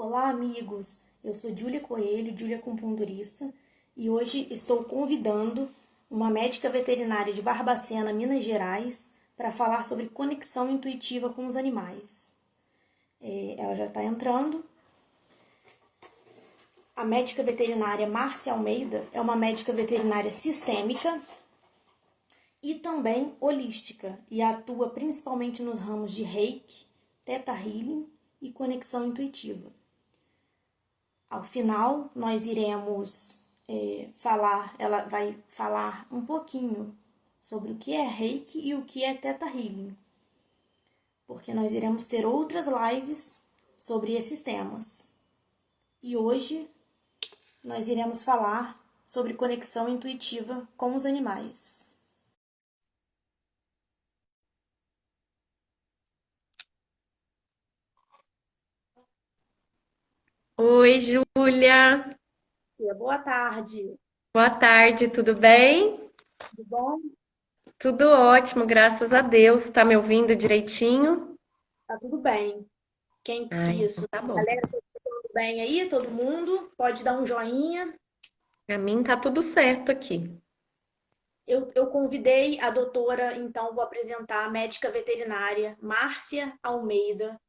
Olá, amigos! Eu sou Júlia Coelho, Júlia Acupunturista, e hoje estou convidando uma médica veterinária de Barbacena, Minas Gerais, para falar sobre conexão intuitiva com os animais. Ela já está entrando. A médica veterinária Márcia Almeida é uma médica veterinária sistêmica e também holística, e atua principalmente nos ramos de Reiki, Theta Healing e conexão intuitiva. Ao final, nós iremos ela vai falar um pouquinho sobre o que é Reiki e o que é Theta Healing, porque nós iremos ter outras lives sobre esses temas. E hoje nós iremos falar sobre conexão intuitiva com os animais. Oi, Júlia. Boa tarde, Boa tarde, tudo bem? tudo bom? Tudo ótimo, graças a Deus. Tá me ouvindo direitinho? Tá tudo bem. Então Isso? tá bom. Galera, tá tudo bem aí? Todo mundo? Pode dar um joinha. Pra mim tá tudo certo aqui. Eu convidei a doutora, então vou apresentar a médica veterinária Márcia Almeida,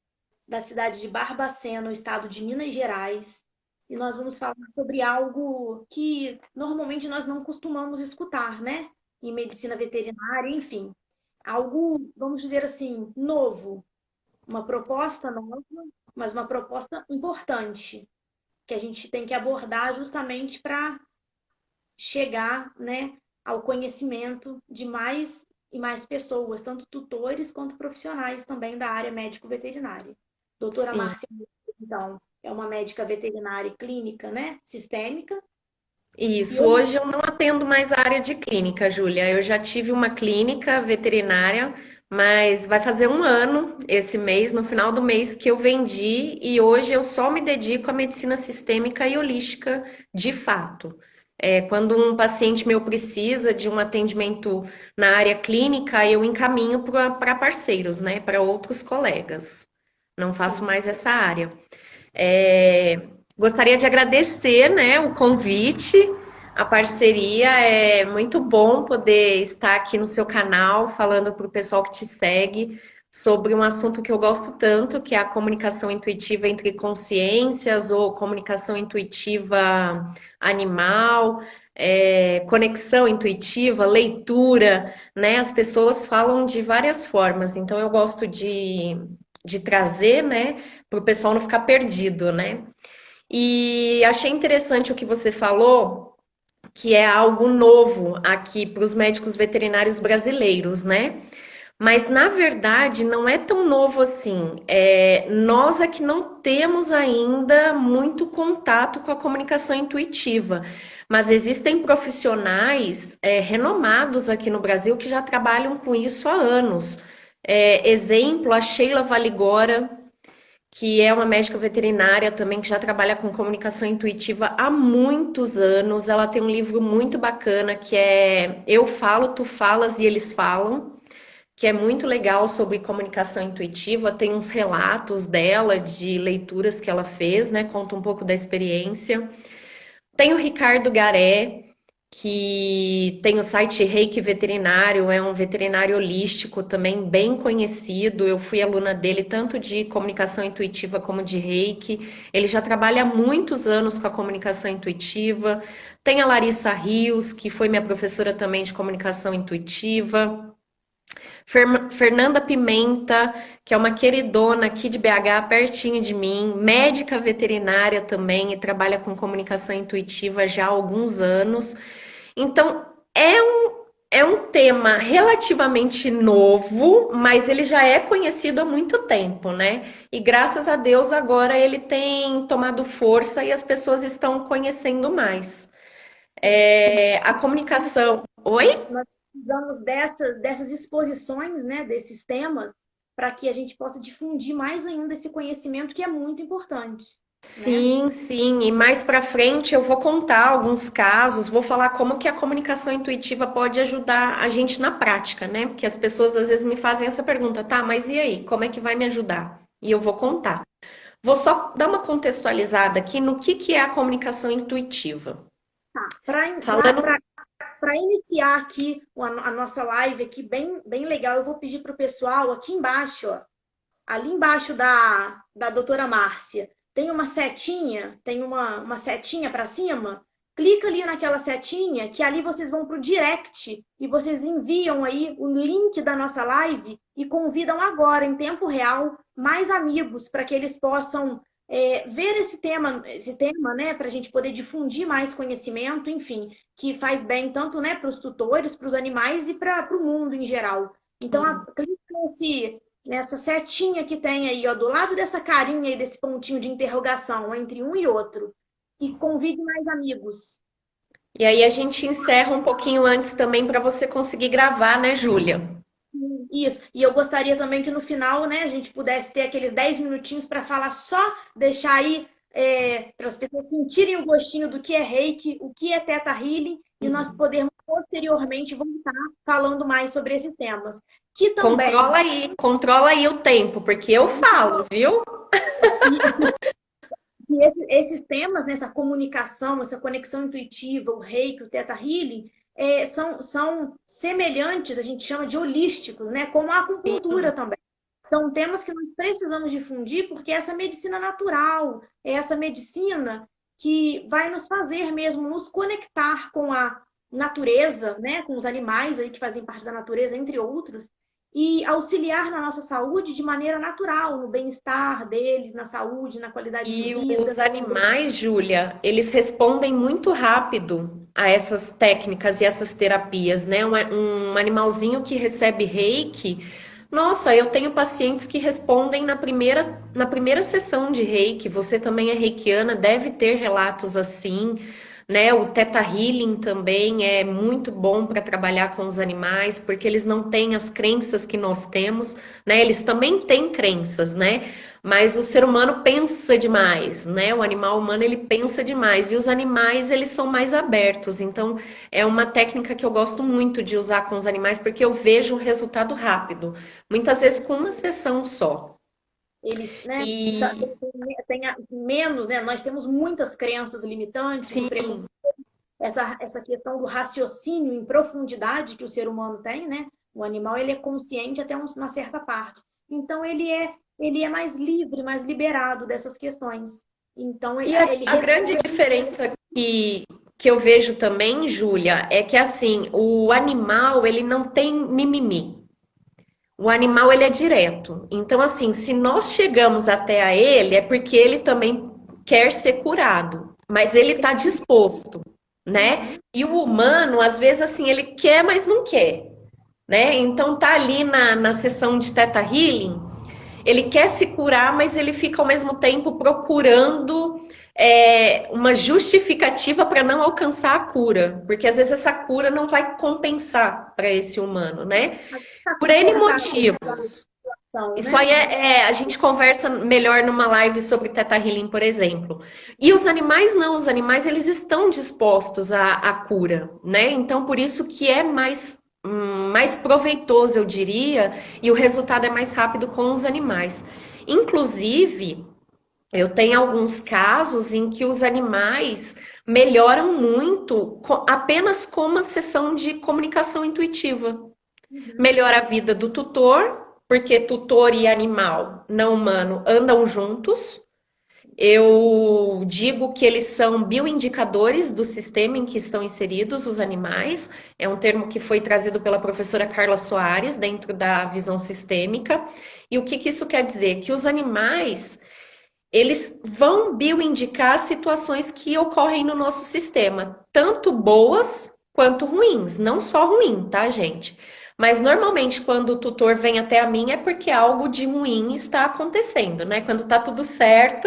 da cidade de Barbacena, no estado de Minas Gerais. E nós vamos falar sobre algo que normalmente nós não costumamos escutar, né? Em medicina veterinária, enfim. Algo, vamos dizer assim, novo. Uma proposta nova, mas uma proposta importante, que a gente tem que abordar justamente para chegar, né, ao conhecimento de mais e mais pessoas, tanto tutores quanto profissionais também da área médico-veterinária. Doutora Sim. Márcia, então, é uma médica veterinária e clínica, né, sistêmica, e Isso, hoje hoje eu não atendo mais a área de clínica, Júlia. Eu já tive uma clínica veterinária, mas vai fazer um ano esse mês, no final do mês, que eu vendi, e hoje eu só me dedico à medicina sistêmica e holística de fato. Quando um paciente meu precisa de um atendimento na área clínica, eu encaminho para parceiros, né, para outros colegas. Não faço mais essa área. É, Gostaria de agradecer, né, o convite, a parceria. É muito bom poder estar aqui no seu canal falando para o pessoal que te segue sobre um assunto que eu gosto tanto, que é a comunicação intuitiva entre consciências ou comunicação intuitiva animal, conexão intuitiva, leitura, né? As pessoas falam de várias formas, então eu gosto de trazer, né, para o pessoal não ficar perdido, né? E achei interessante o que você falou, que é algo novo aqui para os médicos veterinários brasileiros, né? Mas na verdade não é tão novo assim. Nós é que não temos ainda muito contato com a comunicação intuitiva. Mas existem profissionais renomados aqui no Brasil que já trabalham com isso há anos. Exemplo, a Sheila Valigora, que é uma médica veterinária também que já trabalha com comunicação intuitiva há muitos anos. Ela tem um livro muito bacana que é Eu Falo, Tu Falas e Eles Falam, que é muito legal sobre comunicação intuitiva. Tem uns relatos dela de leituras que ela fez, né? Conta um pouco da experiência. Tem o Ricardo Garé, que tem o site Reiki Veterinário, é um veterinário holístico também bem conhecido. Eu fui aluna dele tanto de comunicação intuitiva como de Reiki. Ele já trabalha há muitos anos com a comunicação intuitiva. Tem a Larissa Rios, que foi minha professora também de comunicação intuitiva. Fernanda Pimenta, que é uma queridona aqui de BH, pertinho de mim, médica veterinária também e trabalha com comunicação intuitiva já há alguns anos. Então, é um tema relativamente novo, mas ele já é conhecido há muito tempo, né? E graças a Deus agora ele tem tomado força e as pessoas estão conhecendo mais. A comunicação. Oi? nós precisamos dessas exposições, né, desses temas, para que a gente possa difundir mais ainda esse conhecimento que é muito importante, né? Sim, sim. E mais para frente eu vou contar alguns casos, vou falar como que a comunicação intuitiva pode ajudar a gente na prática, né? Porque as pessoas às vezes me fazem essa pergunta, tá, mas e aí, como é que vai me ajudar? E eu vou contar. Vou só dar uma contextualizada aqui no que é a comunicação intuitiva. Falando. Para iniciar aqui a nossa live aqui bem legal, eu vou pedir para o pessoal aqui embaixo, ó, ali embaixo da doutora Márcia, tem uma setinha, tem uma setinha para cima. Clica ali naquela setinha, que ali vocês vão para o direct e vocês enviam aí o link da nossa live e convidam agora, em tempo real, mais amigos para que eles possam ver esse tema, né, para a gente poder difundir mais conhecimento, enfim, que faz bem tanto, né, para os tutores, para os animais e para o mundo em geral. Então, clica nessa setinha que tem aí, ó, do lado dessa carinha aí, desse pontinho de interrogação entre um e outro. E convide mais amigos. E aí a gente encerra um pouquinho antes também para você conseguir gravar, né, Júlia? Isso. E eu gostaria também que no final, né, a gente pudesse ter aqueles 10 minutinhos para falar só, deixar aí para as pessoas sentirem o gostinho do que é reiki, o que é Theta Healing, e nós podermos posteriormente voltar falando mais sobre esses temas. Que também. Controla aí o tempo, porque eu falo, viu? Que esses temas, né, essa comunicação, essa conexão intuitiva, o reiki, o Theta Healing, são semelhantes, a gente chama de holísticos, né, como a acupuntura também. São temas que nós precisamos difundir porque essa medicina natural, é essa medicina que vai nos fazer mesmo nos conectar com a natureza, né, com os animais aí que fazem parte da natureza, entre outros, e auxiliar na nossa saúde de maneira natural, no bem-estar deles, na saúde, na qualidade de E vida. os animais, Júlia, eles respondem muito rápido a essas técnicas e essas terapias, né? Um animalzinho que recebe reiki, nossa, eu tenho pacientes que respondem na primeira sessão de reiki. Você também é reikiana, deve ter relatos assim, né? O Theta Healing também é muito bom para trabalhar com os animais, porque eles não têm as crenças que nós temos, né? Eles também têm crenças, né? Mas o ser humano pensa demais, né? O animal humano ele pensa demais e os animais eles são mais abertos. Então é uma técnica que eu gosto muito de usar com os animais porque eu vejo um resultado rápido, muitas vezes com uma sessão só. Eles, né, E têm menos, né? Nós temos muitas crenças limitantes e sim, essa questão do raciocínio em profundidade que o ser humano tem, né? O animal ele é consciente até uma certa parte. Então ele é mais livre, mais liberado dessas questões. Então e a, ele a grande diferença que eu vejo também, Júlia, é que assim, o animal ele não tem mimimi. O animal ele é direto. Então, assim, se nós chegamos até a ele, é porque ele também quer ser curado, mas ele está disposto, né? E o humano, às vezes, assim, ele quer, mas não quer, né? Então, tá ali na sessão de Theta Healing, ele quer se curar, mas ele fica ao mesmo tempo procurando uma justificativa para não alcançar a cura, porque às vezes essa cura não vai compensar para esse humano, né? Por N motivos. Isso né? aí a gente conversa melhor numa live sobre Theta Healing, por exemplo. E os animais não, os animais eles estão dispostos à cura, né? Então por isso que é mais proveitoso, eu diria, e o resultado é mais rápido com os animais. Inclusive, eu tenho alguns casos em que os animais melhoram muito apenas com uma sessão de comunicação intuitiva. Melhora a vida do tutor, porque tutor e animal não humano andam juntos. Eu digo que eles são bioindicadores do sistema em que estão inseridos os animais. É um termo que foi trazido pela professora Carla Soares dentro da visão sistêmica. E o que isso quer dizer? Que os animais, eles vão bioindicar situações que ocorrem no nosso sistema, tanto boas quanto ruins, não só ruim, tá, gente? Mas normalmente quando o tutor vem até a mim é porque algo de ruim está acontecendo, né? Quando tá tudo certo,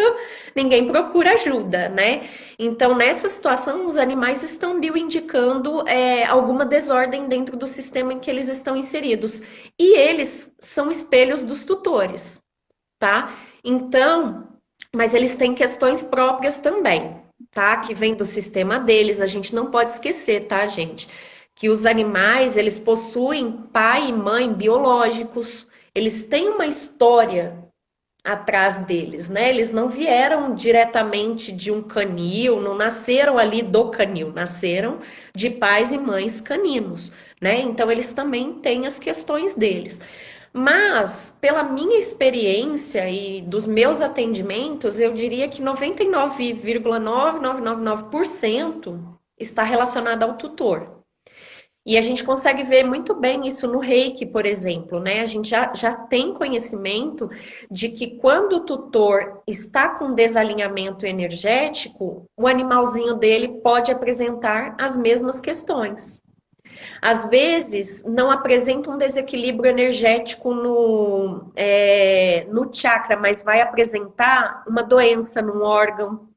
ninguém procura ajuda, né? Então, nessa situação, os animais estão bioindicando alguma desordem dentro do sistema em que eles estão inseridos. E eles são espelhos dos tutores, tá? Então, mas eles têm questões próprias também, tá? Que vem do sistema deles, a gente não pode esquecer, tá, gente? Que os animais, eles possuem pai e mãe biológicos, eles têm uma história atrás deles, né? Eles não vieram diretamente de um canil, não nasceram ali do canil, nasceram de pais e mães caninos, né? Então eles também têm as questões deles. Mas, pela minha experiência e dos meus atendimentos, eu diria que 99,9999% está relacionado ao tutor. E a gente consegue ver muito bem isso no Reiki, por exemplo, né? A gente já tem conhecimento de que quando o tutor está com desalinhamento energético, o animalzinho dele pode apresentar as mesmas questões. Às vezes, não apresenta um desequilíbrio energético no chakra, mas vai apresentar uma doença num órgão,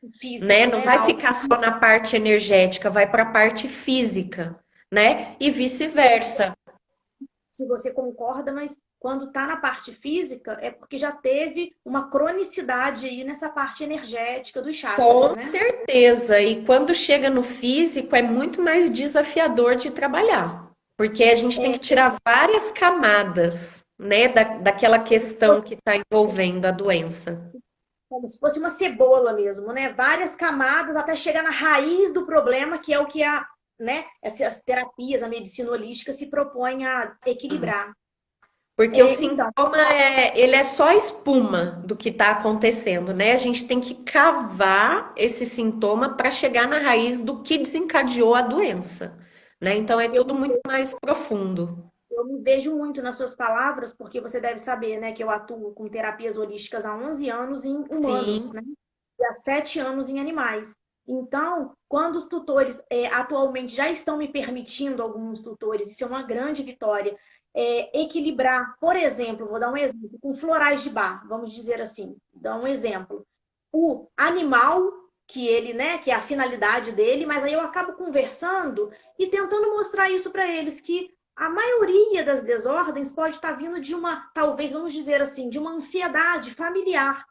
né? Físico, Não né? vai Algo ficar só na parte energética, vai para a parte física, né? E vice-versa. se você concorda, mas quando está na parte física é porque já teve uma cronicidade aí nessa parte energética dos chakras, Com né? certeza. E quando chega no físico, é muito mais desafiador de trabalhar, porque a gente tem É que tirar várias camadas, né, daquela questão que está envolvendo a doença. como se fosse uma cebola mesmo, né? Várias camadas até chegar na raiz do problema, que é o que né, essas terapias, a medicina holística se propõe a equilibrar. Porque o Então, sintoma ele é só a espuma do que está acontecendo, né? A gente tem que cavar esse sintoma para chegar na raiz do que desencadeou a doença, né? Então é eu tudo muito mais profundo. Eu me vejo muito nas suas palavras, porque você deve saber, né, que eu atuo com terapias holísticas há 11 anos em humanos, Sim, né, e há 7 anos em animais. Então, quando os tutores atualmente já estão me permitindo, alguns tutores, isso é uma grande vitória, equilibrar, por exemplo, vou dar um exemplo, com florais de bar, vamos dizer assim, dar um exemplo. O animal, que ele, né, que é a finalidade dele, mas aí eu acabo conversando e tentando mostrar isso para eles, que a maioria das desordens pode estar vindo de uma, talvez vamos dizer assim, de uma ansiedade familiar,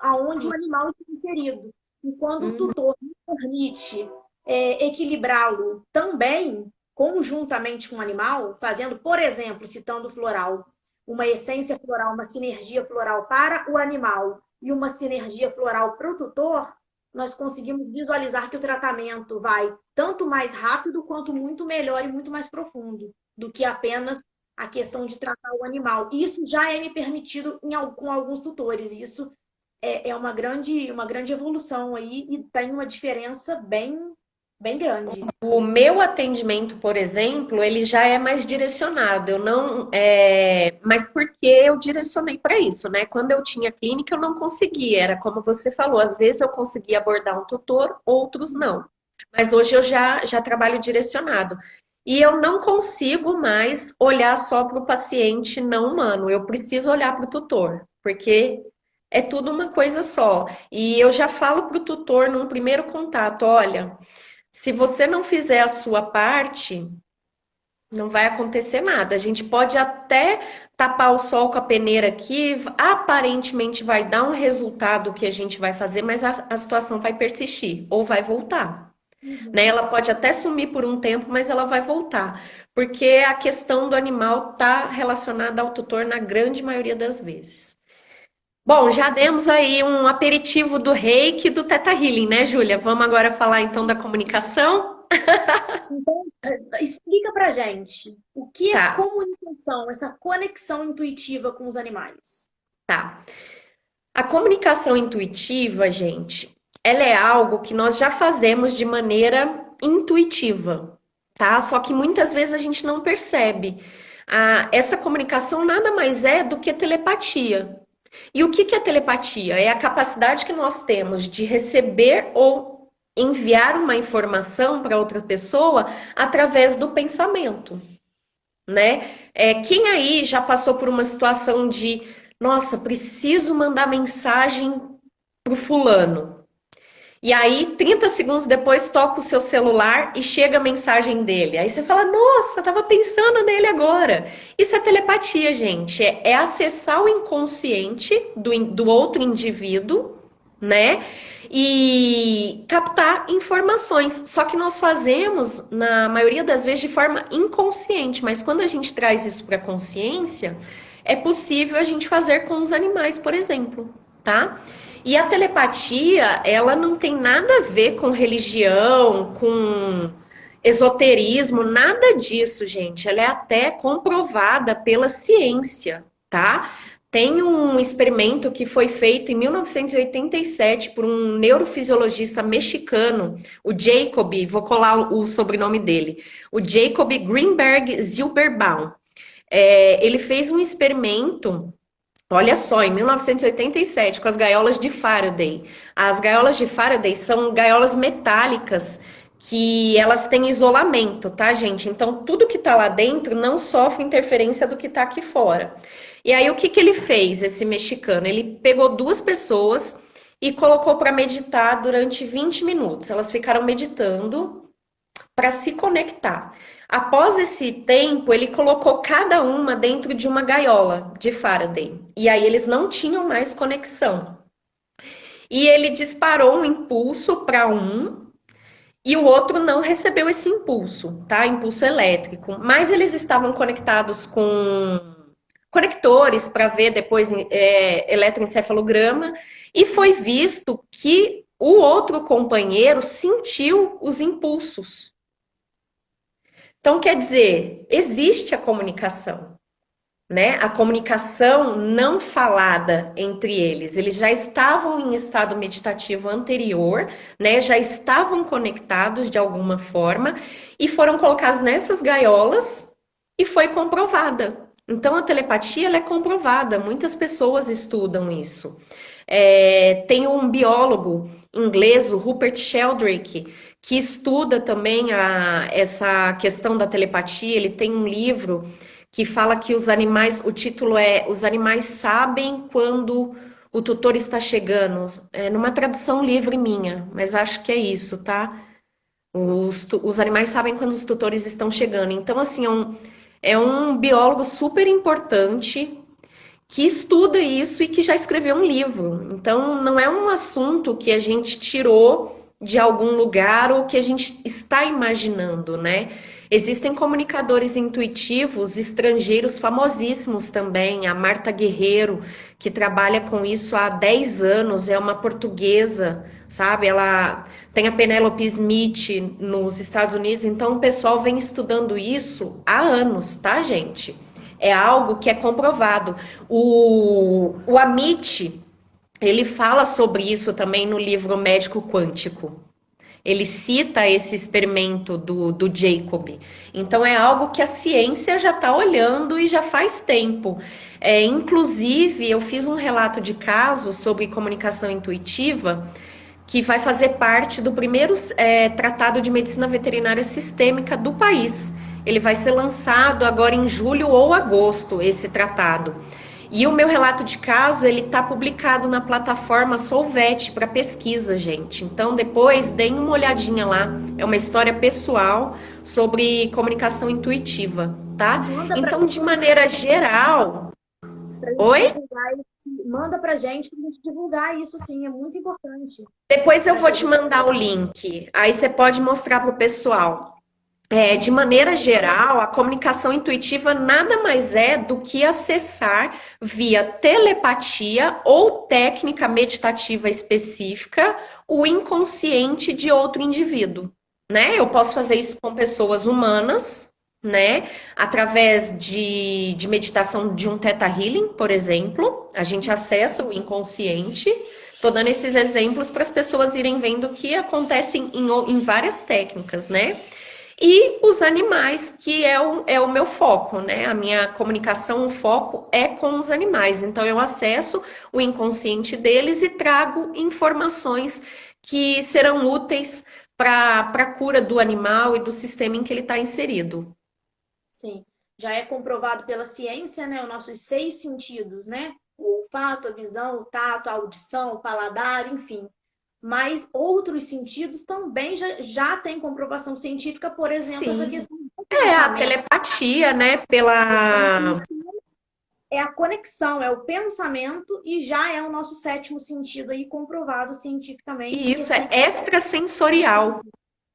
aonde o animal está inserido. E quando o uhum, tutor me permite equilibrá-lo também, conjuntamente com o animal, fazendo, por exemplo, citando o floral, uma essência floral, uma sinergia floral para o animal e uma sinergia floral para o tutor, nós conseguimos visualizar que o tratamento vai tanto mais rápido quanto muito melhor e muito mais profundo do que apenas a questão de tratar o animal. Isso já é me permitido com alguns tutores. Isso é uma grande evolução aí e tem uma diferença bem, bem grande. o meu atendimento, por exemplo, ele já é mais direcionado. Eu não, mas porque eu direcionei para isso, né? Quando eu tinha clínica, eu não conseguia. Era como você falou, às vezes eu conseguia abordar um tutor, outros não. Mas hoje eu já trabalho direcionado. E eu não consigo mais olhar só para o paciente não humano. Eu preciso olhar para o tutor, porque é tudo uma coisa só. E eu já falo para o tutor num primeiro contato, olha. Se você não fizer a sua parte, não vai acontecer nada. A gente pode até tapar o sol com a peneira aqui, aparentemente vai dar um resultado que a gente vai fazer, mas a situação vai persistir ou vai voltar. Né? Uhum. Ela pode até sumir por um tempo, mas ela vai voltar, porque a questão do animal está relacionada ao tutor na grande maioria das vezes. Bom, já demos aí um aperitivo do Reiki e do Theta Healing, né, Júlia? Vamos agora falar então da comunicação? Então, explica pra gente o que é Tá, comunicação, essa conexão intuitiva com os animais. tá. A comunicação intuitiva, gente, ela é algo que nós já fazemos de maneira intuitiva, tá? Só que muitas vezes a gente não percebe. Essa comunicação nada mais é do que telepatia. E o que que é telepatia? É a capacidade que nós temos de receber ou enviar uma informação para outra pessoa através do pensamento, né? Quem aí já passou por uma situação de, nossa, preciso mandar mensagem pro fulano. E aí, 30 segundos depois, toca o seu celular e chega a mensagem dele. Aí você fala, nossa, tava pensando nele agora. Isso é telepatia, gente. É acessar o inconsciente do outro indivíduo, né? E captar informações. Só que nós fazemos, na maioria das vezes, de forma inconsciente. Mas quando a gente traz isso para a consciência, é possível a gente fazer com os animais, por exemplo, tá? E a telepatia, ela não tem nada a ver com religião, com esoterismo, nada disso, gente. Ela é até comprovada pela ciência, tá? Tem um experimento que foi feito em 1987 por um neurofisiologista mexicano, o Jacob, vou colar o sobrenome dele, o Jacob Greenberg Zilberbaum. Ele fez um experimento, olha só, em 1987, com as gaiolas de Faraday. As gaiolas de Faraday são gaiolas metálicas que elas têm isolamento, tá, gente? Então, tudo que tá lá dentro não sofre interferência do que tá aqui fora. E aí, o que que ele fez, esse mexicano? Ele pegou duas pessoas e colocou para meditar durante 20 minutos. Elas ficaram meditando para se conectar. Após esse tempo, ele colocou cada uma dentro de uma gaiola de Faraday. E aí eles não tinham mais conexão. E ele disparou um impulso para um e o outro não recebeu esse impulso, tá? Impulso elétrico. Mas eles estavam conectados com conectores para ver depois eletroencefalograma e foi visto que o outro companheiro sentiu os impulsos. Então, quer dizer, existe a comunicação, né? A comunicação não falada entre eles. Eles já estavam em estado meditativo anterior, né? Já estavam conectados de alguma forma e foram colocados nessas gaiolas e foi comprovada. Então, a telepatia ela é comprovada. Muitas pessoas estudam isso. Tem um biólogo inglês, o Rupert Sheldrake, que estuda também essa questão da telepatia. Ele tem um livro que fala que os animais, o título é Os Animais Sabem Quando o Tutor Está Chegando. Numa tradução livre minha, mas acho que é isso, tá? Os animais sabem quando os tutores estão chegando. Então, assim, é um biólogo super importante que estuda isso e que já escreveu um livro. Então, não é um assunto que a gente tirou de algum lugar ou que a gente está imaginando, né? Existem comunicadores intuitivos estrangeiros famosíssimos também. A Marta Guerreiro, que trabalha com isso há 10 anos, é uma portuguesa, sabe? Ela tem a Penelope Smith nos Estados Unidos, então o pessoal vem estudando isso há anos, tá, gente? É algo que é comprovado. O Amit, ele fala sobre isso também no livro Médico Quântico. Ele cita esse experimento do Jacob. Então, é algo que a ciência já está olhando e já faz tempo. Inclusive, eu fiz um relato de caso sobre comunicação intuitiva que vai fazer parte do primeiro tratado de medicina veterinária sistêmica do país. Ele vai ser lançado agora em julho ou agosto, esse tratado. E o meu relato de caso, ele está publicado na plataforma Solvet para pesquisa, gente. Então, depois, deem uma olhadinha lá. É uma história pessoal sobre comunicação intuitiva, tá? Então, de maneira geral... Oi? Manda pra gente divulgar isso, sim, é muito importante. Depois eu vou te mandar o link. Aí você pode mostrar para o pessoal. De maneira geral, a comunicação intuitiva nada mais é do que acessar via telepatia ou técnica meditativa específica o inconsciente de outro indivíduo, né? Eu posso fazer isso com pessoas humanas, né? Através de meditação de um Theta Healing, por exemplo, a gente acessa o inconsciente. Tô dando esses exemplos para as pessoas irem vendo que acontecem em várias técnicas, né? E os animais, que é o meu foco, né? A minha comunicação, o foco é com os animais. Então, eu acesso o inconsciente deles e trago informações que serão úteis para a cura do animal e do sistema em que ele está inserido. Sim, já é comprovado pela ciência, né? Os nossos 6 sentidos, né? O olfato, a visão, o tato, a audição, o paladar, enfim. Mas outros sentidos também já têm comprovação científica, por exemplo, essa Sim. questão do A pensamento. telepatia, né? Pela. É a conexão, é o pensamento e já é o nosso 7º sentido aí comprovado cientificamente. E isso é extrasensorial,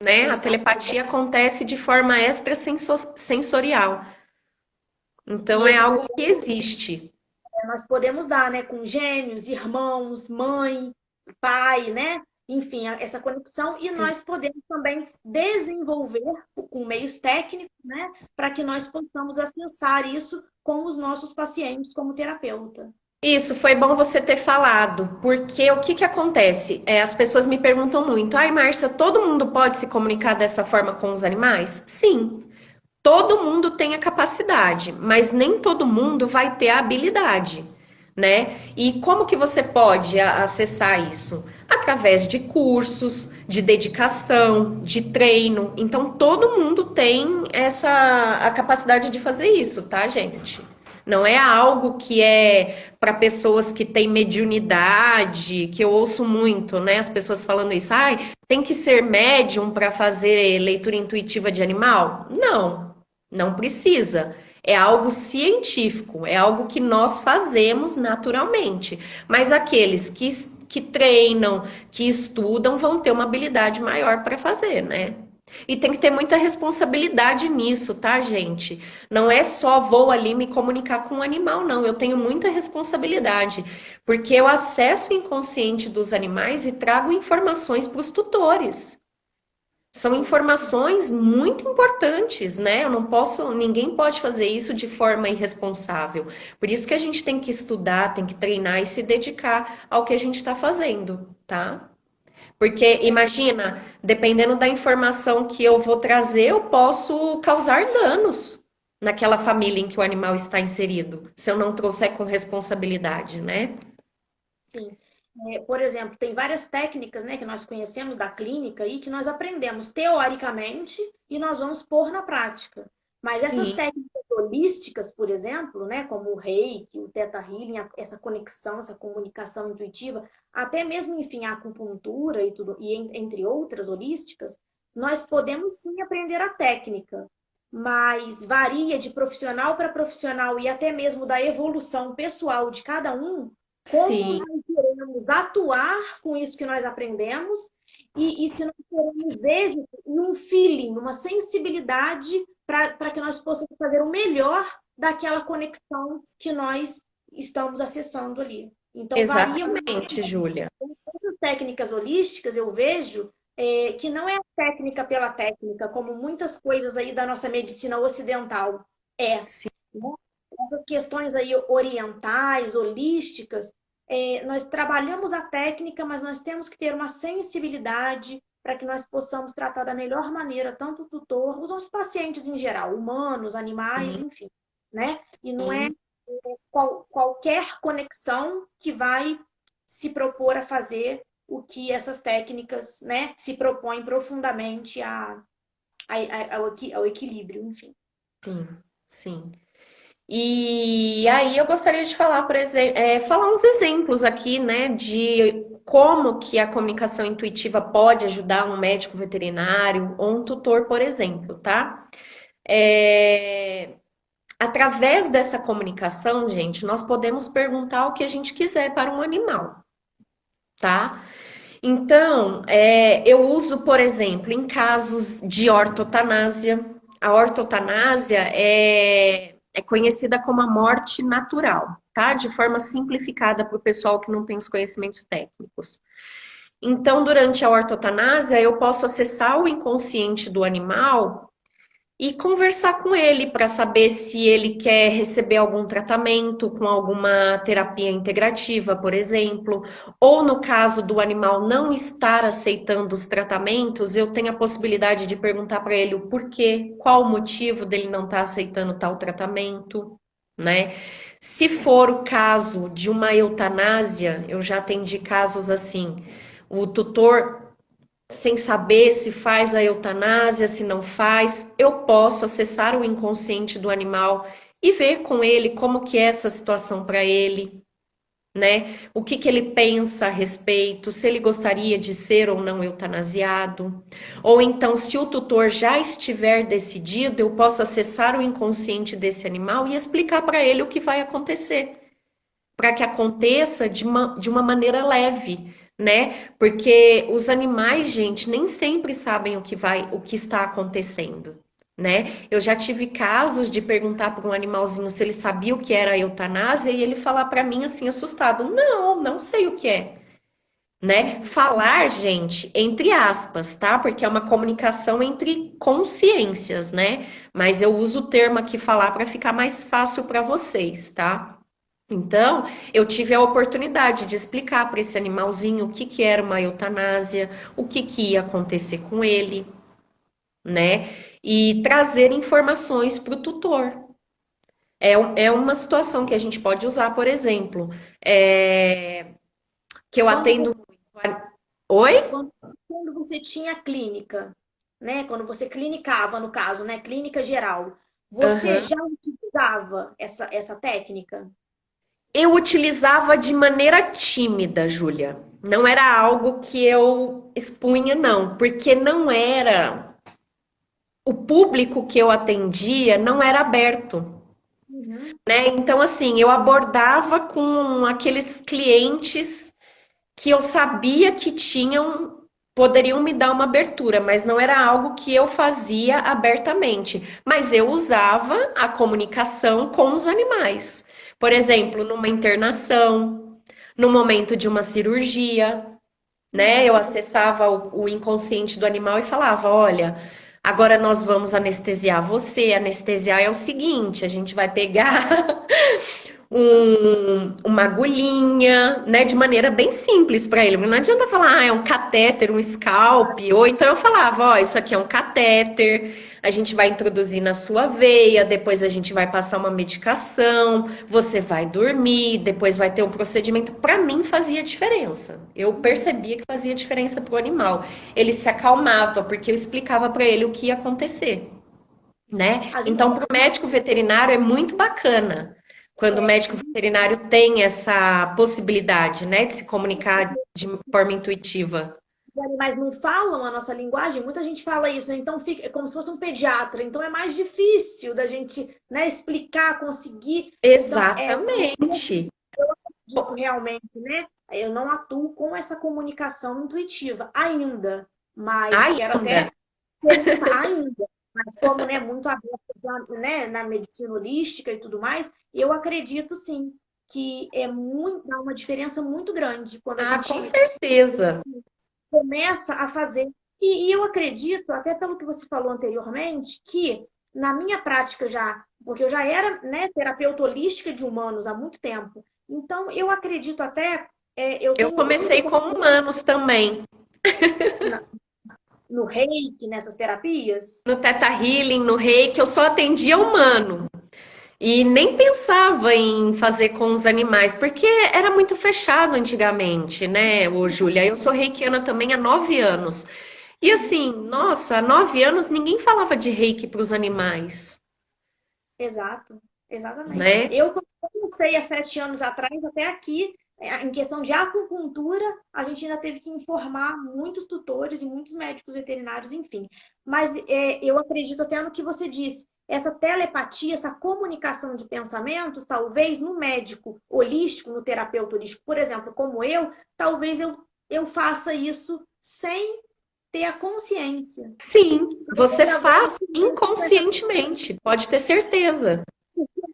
né? A Exato. telepatia acontece de forma extrasensorial. Então E é esse algo que existe. nós podemos dar, né, com gêmeos, irmãos, mãe, pai, né? Enfim, essa conexão e Sim. nós podemos também desenvolver com meios técnicos, né, para que nós possamos acessar isso com os nossos pacientes como terapeuta. Isso, foi bom você ter falado, porque o que que acontece? As pessoas me perguntam muito, ai, Márcia, todo mundo pode se comunicar dessa forma com os animais? Sim, todo mundo tem a capacidade, mas nem todo mundo vai ter a habilidade, né? E como que você pode acessar isso? Através de cursos, de dedicação, de treino. Então, todo mundo tem essa a capacidade de fazer isso, tá, gente? Não é algo que é para pessoas que têm mediunidade, que eu ouço muito, né? As pessoas falando isso, ai, tem que ser médium para fazer leitura intuitiva de animal? Não, não precisa. É algo científico, é algo que nós fazemos naturalmente. Mas aqueles que treinam, que estudam, vão ter uma habilidade maior para fazer, né? E tem que ter muita responsabilidade nisso, tá, gente? Não é só vou ali me comunicar com o animal, não. Eu tenho muita responsabilidade, porque eu acesso o inconsciente dos animais e trago informações para os tutores. São informações muito importantes, né? Eu não posso, ninguém pode fazer isso de forma irresponsável. Por isso que a gente tem que estudar, tem que treinar e se dedicar ao que a gente está fazendo, tá? Porque imagina, dependendo da informação que eu vou trazer, eu posso causar danos naquela família em que o animal está inserido, se eu não trouxer com responsabilidade, né? Sim. Por exemplo, tem várias técnicas, né, que nós conhecemos da clínica e que nós aprendemos teoricamente e nós vamos pôr na prática. Mas essas Sim, técnicas holísticas, por exemplo, né, como o Reiki, o Theta Healing, essa conexão, essa comunicação intuitiva, até mesmo, enfim, a acupuntura e tudo, e entre outras holísticas, nós podemos sim aprender a técnica, mas varia de profissional para profissional e até mesmo da evolução pessoal de cada um como sim, nós queremos atuar com isso que nós aprendemos e se nós teremos êxito e um feeling, uma sensibilidade para que nós possamos fazer o melhor daquela conexão que nós estamos acessando ali. Então, varia muito. exatamente, Júlia. Essas técnicas holísticas, eu vejo que não é a técnica pela técnica, como muitas coisas aí da nossa medicina ocidental é, Sim, né? Essas questões aí orientais, holísticas, nós trabalhamos a técnica, mas nós temos que ter uma sensibilidade para que nós possamos tratar da melhor maneira tanto o tutor, os nossos pacientes em geral, humanos, animais, enfim, né? E não é sim. qualquer conexão que vai se propor a fazer o que essas técnicas, né, se propõem profundamente ao equilíbrio, enfim. Sim, sim. E aí eu gostaria de falar, por exemplo, falar uns exemplos aqui, né, de como que a comunicação intuitiva pode ajudar um médico veterinário ou um tutor, por exemplo, tá? É, através dessa comunicação, gente, nós podemos perguntar o que a gente quiser para um animal, tá? Então, eu uso, por exemplo, em casos de ortotanásia. A ortotanásia é conhecida como a morte natural, tá? De forma simplificada para o pessoal que não tem os conhecimentos técnicos. Então, durante a ortotanásia, eu posso acessar o inconsciente do animal e conversar com ele para saber se ele quer receber algum tratamento com alguma terapia integrativa, por exemplo, ou no caso do animal não estar aceitando os tratamentos, eu tenho a possibilidade de perguntar para ele o porquê, qual o motivo dele não estar aceitando tal tratamento, né? Se for o caso de uma eutanásia, eu já atendi casos assim, o tutor sem saber se faz a eutanásia, se não faz, eu posso acessar o inconsciente do animal e ver com ele como que é essa situação para ele, né? O que que ele pensa a respeito, se ele gostaria de ser ou não eutanasiado. Ou então, se o tutor já estiver decidido, eu posso acessar o inconsciente desse animal e explicar para ele o que vai acontecer para que aconteça de uma maneira leve, né? Porque os animais, gente, nem sempre sabem o que está acontecendo. né? Eu já tive casos de perguntar para um animalzinho se ele sabia o que era a eutanásia e ele falar para mim assim, assustado: Não, não sei o que é. Né? Uhum. Falar, gente, entre aspas, tá? Porque é uma comunicação entre consciências, né? Mas eu uso o termo aqui falar para ficar mais fácil para vocês, tá? Então, eu tive a oportunidade de explicar para esse animalzinho o que que era uma eutanásia, o que que ia acontecer com ele, né? E trazer informações para o tutor. É uma situação que a gente pode usar, por exemplo, que eu Quando, vo- atendo muito. Oi? quando você tinha clínica, né? Quando você clinicava, no caso, né? Clínica geral, você Aham. já utilizava essa técnica? Eu utilizava de maneira tímida, Júlia. Não era algo que eu expunha, não, porque não era. O público que eu atendia não era aberto, Uhum. né? Então, assim, eu abordava com aqueles clientes que eu sabia que poderiam me dar uma abertura, mas não era algo que eu fazia abertamente. Mas eu usava a comunicação com os animais. Por exemplo, numa internação, no momento de uma cirurgia, né? Eu Uhum. acessava o inconsciente do animal e falava: olha, agora nós vamos anestesiar você. Anestesiar é o seguinte: a gente vai pegar uma agulhinha, né, de maneira bem simples para ele. Não adianta falar, é um catéter, um scalp, ou então eu falava, ó, isso aqui é um catéter, a gente vai introduzir na sua veia, depois a gente vai passar uma medicação, você vai dormir, depois vai ter um procedimento. Para mim fazia diferença. Eu percebia que fazia diferença para o animal. Ele se acalmava porque eu explicava para ele o que ia acontecer, né? A gente Então, para o médico veterinário é muito bacana quando o é, médico veterinário tem essa possibilidade, né, de se comunicar de forma intuitiva. os animais não falam a nossa linguagem, muita gente fala isso, né? Então fica é como se fosse um pediatra, então é mais difícil da gente, né, explicar, conseguir. Então, Exatamente. dito realmente, né? Eu não atuo com essa comunicação intuitiva ainda, mas quero Ainda. até perguntar ainda. Mas como, né, muito aberto, né, na medicina holística e tudo mais, eu acredito sim que dá uma diferença muito grande quando a Ah, com gente certeza. começa a fazer. E eu acredito, até pelo que você falou anteriormente, que na minha prática já, porque eu já era, né, terapeuta holística de humanos há muito tempo, então eu acredito até, eu Eu tenho muito comecei com humanos também. na- no reiki, nessas terapias. No Theta Healing, no Reiki, eu só atendia humano. E nem pensava em fazer com os animais, porque era muito fechado antigamente, né, ô Júlia? Eu sou reikiana também há 9 anos. E assim, nossa, há 9 anos ninguém falava de reiki para os animais, Exato, exatamente. né? Eu comecei há 7 anos atrás, até aqui, em questão de acupuntura, a gente ainda teve que informar muitos tutores e muitos médicos veterinários, enfim. Mas eu acredito até no que você disse. Essa telepatia, essa comunicação de pensamentos, talvez no médico holístico, no terapeuta holístico, por exemplo, como talvez eu faça isso sem ter a consciência. Sim, Eu você já vou faz inconscientemente, pode ter certeza.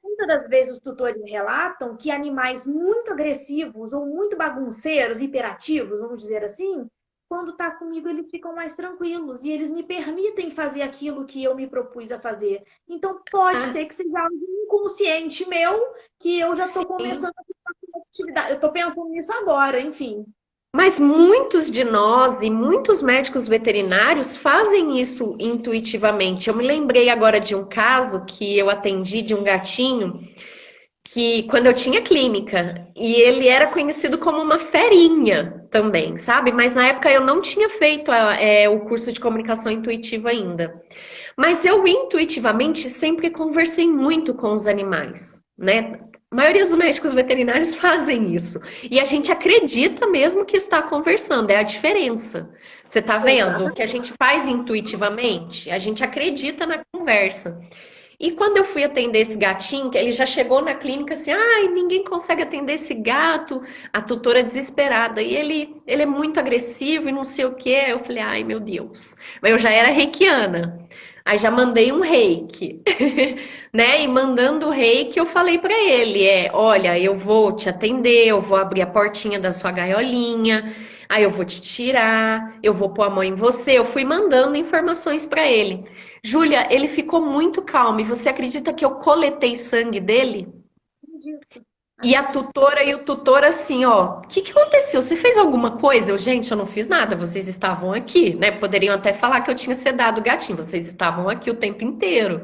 muitas das vezes os tutores relatam que animais muito agressivos ou muito bagunceiros, hiperativos, vamos dizer assim, quando está comigo eles ficam mais tranquilos e eles me permitem fazer aquilo que eu me propus a fazer. Então pode Ah, ser que seja algo inconsciente meu que eu já estou sim. começando a fazer atividade. Eu estou pensando nisso agora, enfim. Mas muitos de nós e muitos médicos veterinários fazem isso intuitivamente. Eu me lembrei agora de um caso que eu atendi de um gatinho que quando eu tinha clínica, e ele era conhecido como uma ferinha também, sabe? Mas na época eu não tinha feito o curso de comunicação intuitiva ainda. Mas eu intuitivamente sempre conversei muito com os animais, né? A maioria dos médicos veterinários fazem isso. E a gente acredita mesmo que está conversando, é a diferença. Você está vendo o que a Exatamente. gente faz intuitivamente? A gente acredita na conversa. E quando eu fui atender esse gatinho, que ele já chegou na clínica assim, ai, ninguém consegue atender esse gato, a tutora desesperada, e ele é muito agressivo e não sei o quê. Eu falei, ai, meu Deus. Mas eu já era reikiana. Aí já mandei um reiki, né? E mandando o reiki, eu falei pra ele, olha, eu vou te atender, eu vou abrir a portinha da sua gaiolinha, aí eu vou te tirar, eu vou pôr a mão em você. Eu fui mandando informações pra ele. Júlia, ele ficou muito calmo. E você acredita que eu coletei sangue dele? Acredito, E a acredito. tutora e o tutor assim, ó, o que que aconteceu? Você fez alguma coisa? Gente, eu não fiz nada, vocês estavam aqui, né? Poderiam até falar que eu tinha sedado o gatinho, vocês estavam aqui o tempo inteiro.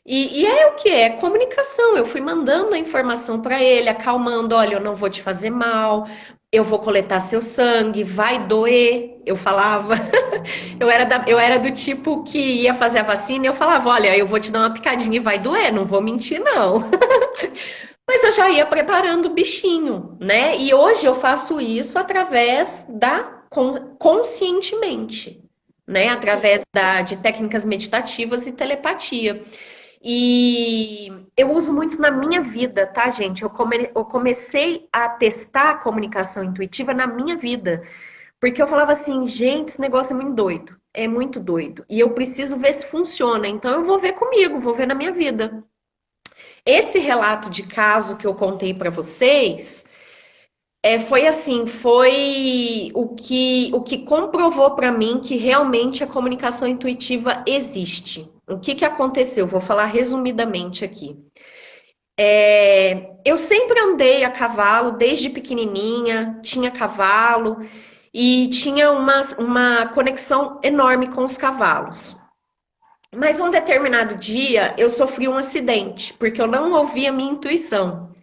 E é o que é comunicação. Eu fui mandando a informação para ele, acalmando, olha, eu não vou te fazer mal, eu vou coletar seu sangue, vai doer. Eu falava, eu era do tipo que ia fazer a vacina e eu falava, olha, eu vou te dar uma picadinha e vai doer, não vou mentir, não. Mas eu já ia preparando o bichinho, né? E hoje eu faço isso através conscientemente, né? Sim. Através de técnicas meditativas e telepatia. E eu uso muito na minha vida, tá, gente? Eu comecei a testar a comunicação intuitiva na minha vida. Porque eu falava assim, gente, esse negócio é muito doido. É muito doido. E eu preciso ver se funciona. Então eu vou ver comigo, vou ver na minha vida. Esse relato de caso que eu contei para vocês, foi assim, foi o que comprovou para mim que realmente a comunicação intuitiva existe. O que que aconteceu? Vou falar resumidamente aqui. Eu sempre andei a cavalo desde pequenininha, tinha cavalo e tinha uma conexão enorme com os cavalos. Mas um determinado dia eu sofri um acidente, porque eu não ouvi a minha intuição.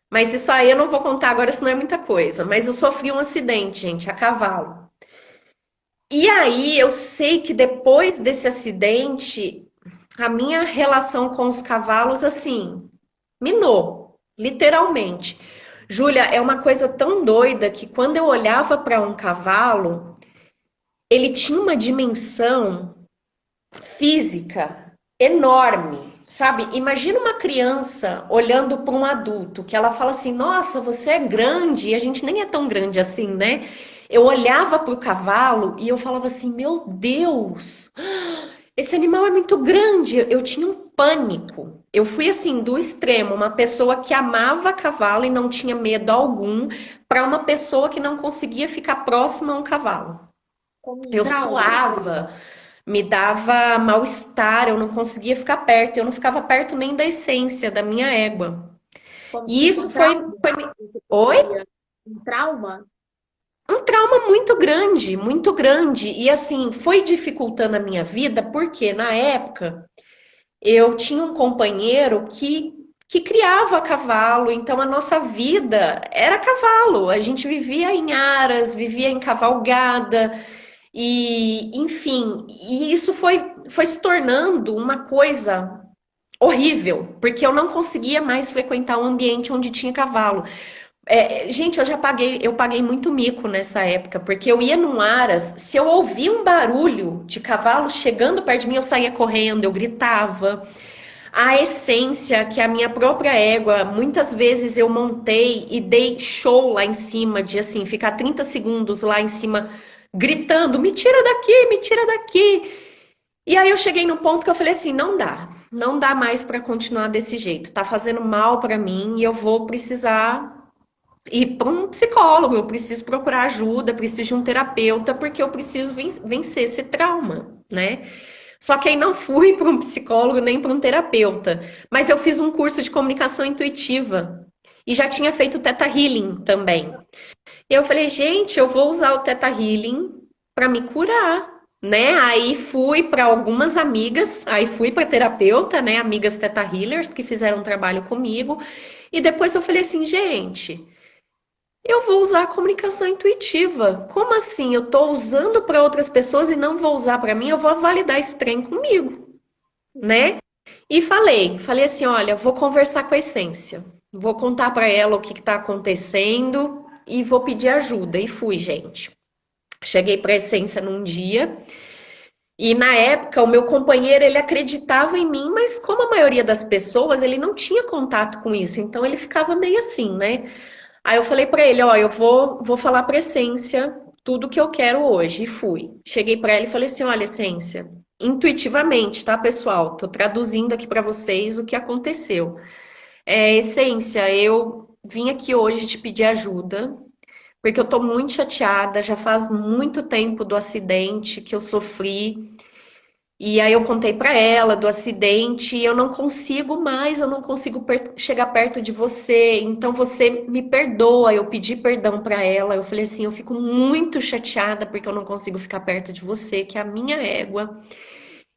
Mas isso aí eu não vou contar agora, senão é muita coisa. Mas eu sofri um acidente, gente, a cavalo. E aí eu sei que depois desse acidente, a minha relação com os cavalos, assim, minou, literalmente. Júlia, é uma coisa tão doida que quando eu olhava para um cavalo, ele tinha uma dimensão física enorme, sabe? Imagina uma criança olhando para um adulto, que ela fala assim: Nossa, você é grande, e a gente nem é tão grande assim, né? Eu olhava para o cavalo e eu falava assim: Meu Deus, esse animal é muito grande. Eu tinha um pânico. Eu fui assim do extremo, uma pessoa que amava cavalo e não tinha medo algum, para uma pessoa que não conseguia ficar próxima a um cavalo. Como um Eu trauma, suava, me dava mal-estar, eu não conseguia ficar perto, eu não ficava perto nem da essência da minha égua. como se E fosse isso um trauma. foi. Você Oi? poderia. Um trauma? Um trauma muito grande, muito grande. E assim, foi dificultando a minha vida, porque na época eu tinha um companheiro que criava cavalo, então a nossa vida era cavalo. A gente vivia em aras, vivia em cavalgada. E, enfim, e isso foi se tornando uma coisa horrível, porque eu não conseguia mais frequentar um ambiente onde tinha cavalo. Gente, eu paguei muito mico nessa época, porque eu ia num aras, se eu ouvia um barulho de cavalo chegando perto de mim, eu saía correndo, eu gritava. A essência que a minha própria égua, muitas vezes eu montei e dei show lá em cima, de assim, ficar 30 segundos lá em cima gritando: me tira daqui, me tira daqui. E aí eu cheguei no ponto que eu falei assim: não dá mais para continuar desse jeito, tá fazendo mal para mim e eu vou precisar ir para um psicólogo, eu preciso procurar ajuda, preciso de um terapeuta, porque eu preciso vencer esse trauma, né? Só que aí não fui para um psicólogo nem para um terapeuta, mas eu fiz um curso de comunicação intuitiva e já tinha feito Theta Healing também. E eu falei, gente, eu vou usar o Theta Healing para me curar, né? Aí fui para algumas amigas, aí fui para terapeuta, né? Amigas Theta Healers que fizeram um trabalho comigo. E depois eu falei assim, gente, eu vou usar a comunicação intuitiva. Como assim? Eu estou usando para outras pessoas e não vou usar para mim? Eu vou validar esse trem comigo, Sim. né? E falei assim, olha, vou conversar com a essência. Vou contar para ela o que está acontecendo e vou pedir ajuda. E fui, gente. Cheguei para a essência num dia e na época o meu companheiro ele acreditava em mim, mas como a maioria das pessoas, ele não tinha contato com isso, então ele ficava meio assim, né? Aí eu falei para ele, ó, vou falar para a essência tudo que eu quero hoje e fui. Cheguei para ela e falei assim, olha, essência, intuitivamente, tá, pessoal? Tô traduzindo aqui para vocês o que aconteceu. Essência, eu vim aqui hoje te pedir ajuda, porque eu tô muito chateada, já faz muito tempo do acidente que eu sofri. E aí eu contei pra ela do acidente e eu não consigo mais, eu não consigo chegar perto de você. Então você me perdoa. Eu pedi perdão pra ela. Eu falei assim, eu fico muito chateada porque eu não consigo ficar perto de você, que é a minha égua.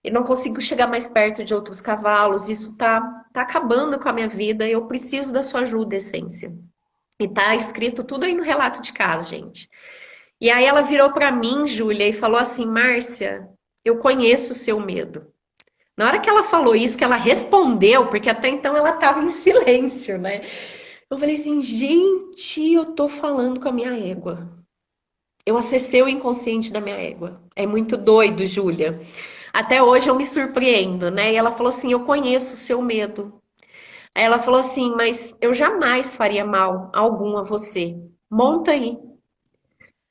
E não consigo chegar mais perto de outros cavalos. Isso tá acabando com a minha vida. Eu preciso da sua ajuda, Essência. E tá escrito tudo aí no relato de casa, gente. E aí ela virou pra mim, Júlia, e falou assim: Márcia, eu conheço o seu medo. Na hora que ela falou isso, que ela respondeu, porque até então ela estava em silêncio, né? Eu falei assim, gente, eu tô falando com a minha égua. Eu acessei o inconsciente da minha égua. É muito doido, Júlia. Até hoje eu me surpreendo, né? E ela falou assim: eu conheço o seu medo. Aí ela falou assim: mas eu jamais faria mal algum a você. Monta aí.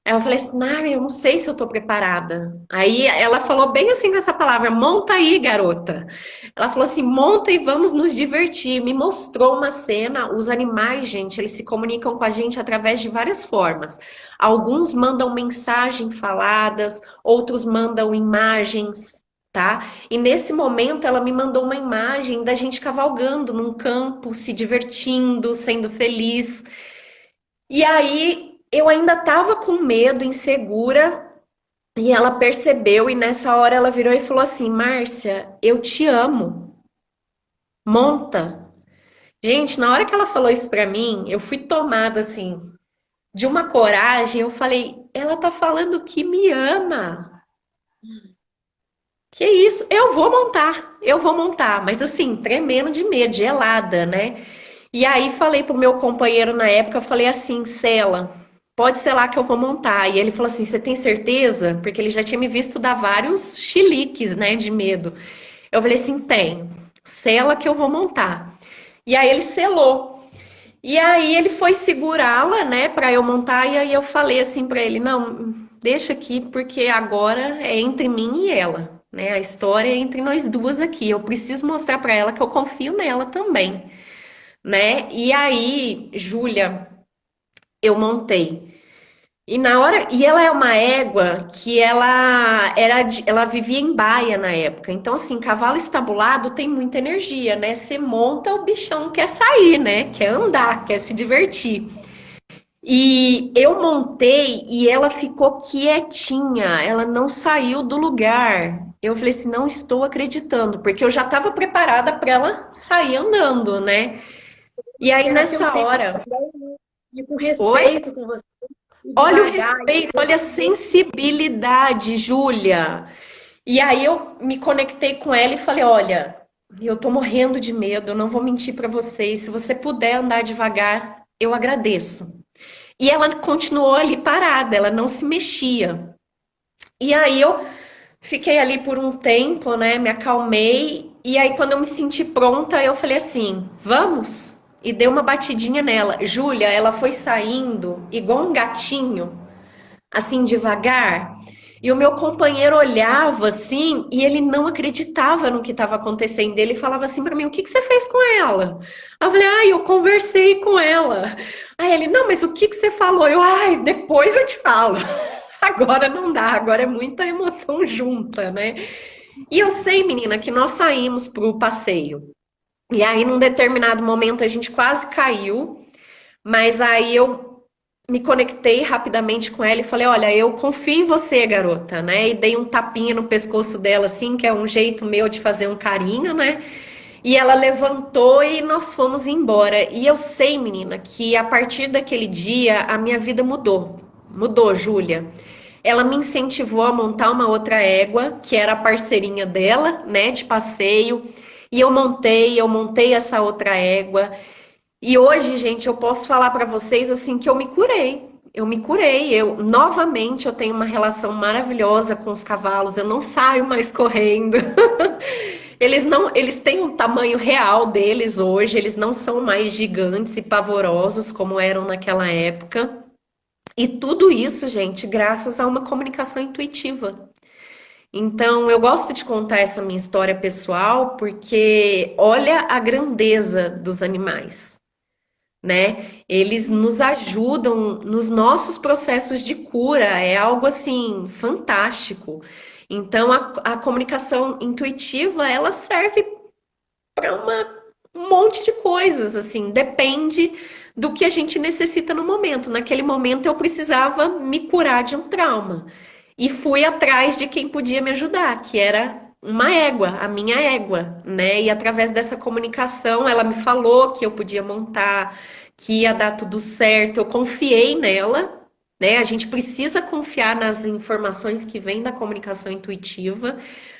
Aí eu falei assim, Nara, eu não sei se eu tô preparada. Aí ela falou bem assim com essa palavra, monta aí, garota. Ela falou assim, monta e vamos nos divertir. Me mostrou uma cena, os animais, gente, eles se comunicam com a gente através de várias formas. Alguns mandam mensagens faladas, outros mandam imagens, tá? E nesse momento ela me mandou uma imagem da gente cavalgando num campo, se divertindo, sendo feliz. E aí eu ainda estava com medo, insegura, e ela percebeu, e nessa hora ela virou e falou assim: Márcia, eu te amo, monta. Gente, na hora que ela falou isso pra mim, eu fui tomada assim de uma coragem. Eu falei: ela tá falando que me ama. Que isso? Eu vou montar, mas assim, tremendo de medo, gelada, né? E aí falei pro meu companheiro na época, eu falei assim, Cela, pode ser lá que eu vou montar. E ele falou assim, você tem certeza? Porque ele já tinha me visto dar vários chiliques, né, de medo. Eu falei assim, tem. Sela que eu vou montar. E aí ele selou. E aí ele foi segurá-la, né, para eu montar. E aí eu falei assim para ele, não, deixa aqui, porque agora é entre mim e ela. Né, a história é entre nós duas aqui. Eu preciso mostrar para ela que eu confio nela também, né? E aí, Júlia, eu montei. E na hora, e ela é uma égua que ela vivia em baia na época. Então assim, cavalo estabulado tem muita energia, né? Você monta, o bichão quer sair, né? Quer andar, quer se divertir. E eu montei e ela ficou quietinha, ela não saiu do lugar. Eu falei assim, não estou acreditando, porque eu já estava preparada para ela sair andando, né? E aí Era seu nessa tempo hora, também, e com oi? respeito com você, e Olha o devagar. respeito, olha a sensibilidade, Júlia. E aí eu me conectei com ela e falei: olha, eu tô morrendo de medo, eu não vou mentir pra vocês. Se você puder andar devagar, eu agradeço. E ela continuou ali parada, ela não se mexia. E aí eu fiquei ali por um tempo, né? Me acalmei. E aí, quando eu me senti pronta, eu falei assim: vamos? E dei uma batidinha nela. Júlia, ela foi saindo igual um gatinho, assim, devagar. E o meu companheiro olhava assim e ele não acreditava no que estava acontecendo. Ele falava assim para mim: o que que você fez com ela? Eu falei: ai, eu conversei com ela. Aí ele: não, mas o que que você falou? Eu: ai, depois eu te falo. Agora não dá, agora é muita emoção junta, né? E eu sei, menina, que nós saímos pro passeio. E aí, num determinado momento, a gente quase caiu, mas aí eu me conectei rapidamente com ela e falei: olha, eu confio em você, garota, né? E dei um tapinha no pescoço dela, assim, que é um jeito meu de fazer um carinho, né? E ela levantou e nós fomos embora. E eu sei, menina, que a partir daquele dia a minha vida mudou. Mudou, Júlia. Ela me incentivou a montar uma outra égua, que era a parceirinha dela, né, de passeio. E eu montei essa outra égua. E hoje, gente, eu posso falar para vocês assim que eu me curei. Eu me curei. Eu novamente eu tenho uma relação maravilhosa com os cavalos. Eu não saio mais correndo. Eles não, eles têm um tamanho real deles hoje. Eles não são mais gigantes e pavorosos como eram naquela época. E tudo isso, gente, graças a uma comunicação intuitiva. Então, eu gosto de contar essa minha história pessoal porque olha a grandeza dos animais, né? Eles nos ajudam nos nossos processos de cura, é algo assim fantástico. Então, a comunicação intuitiva, ela serve para um monte de coisas, assim, depende do que a gente necessita no momento. Naquele momento eu precisava me curar de um trauma e fui atrás de quem podia me ajudar, que era uma égua, a minha égua, né? E através dessa comunicação, ela me falou que eu podia montar, que ia dar tudo certo. Eu confiei nela, né? A gente precisa confiar nas informações que vêm da comunicação intuitiva.